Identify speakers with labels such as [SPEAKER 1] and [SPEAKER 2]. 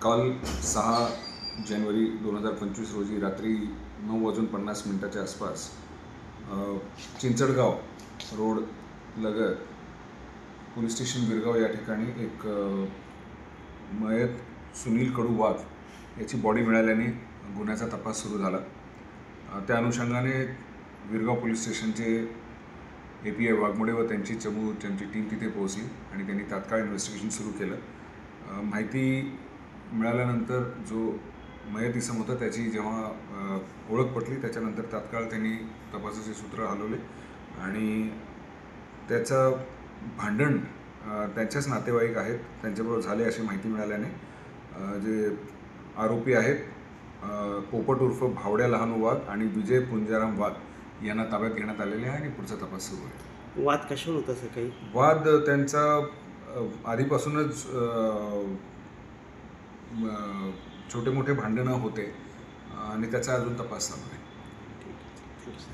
[SPEAKER 1] काल 6 जानेवारी 2025 रोजी रात्री 9:50 आसपास चिंचडगाव रोड लगत पोलीस स्टेशन विरगाव या ठिकाणी एक मयत सुनील कडू वाघ याची बॉडी मिळाल्याने गुन्ह्याचा तपास सुरू झाला. त्या अनुषंगाने विरगाव पोलीस स्टेशनचे API वाघमोडे व त्यांची टीम तिथे पोहोचली आणि त्यांनी तात्काळ इन्व्हेस्टिगेशन सुरू केलं. माहिती मिळाल्यानंतर जो मयत इसम होता त्याची जेव्हा ओळख पटली त्याच्यानंतर तात्काळ त्यांनी तपासाचे सूत्र हलवले आणि त्याचं भांडण त्यांच्याच नातेवाईक आहेत त्यांच्याबरोबर झाले अशी माहिती मिळाल्याने जे आरोपी आहेत पोपट उर्फ भावड्या लहानू वाघ आणि विजय पुंजाराम वाघ यांना ताब्यात घेण्यात आलेले आहे आणि पुढचा तपास सुरू आहे.
[SPEAKER 2] वाद कशावर होता सर? काही
[SPEAKER 1] वाद त्यांचा आधीपासूनच छोटे मोठे भांडणं होते आणि त्याचा अजून तपास चालू आहे.
[SPEAKER 2] ठीक आहे. Thank you sir.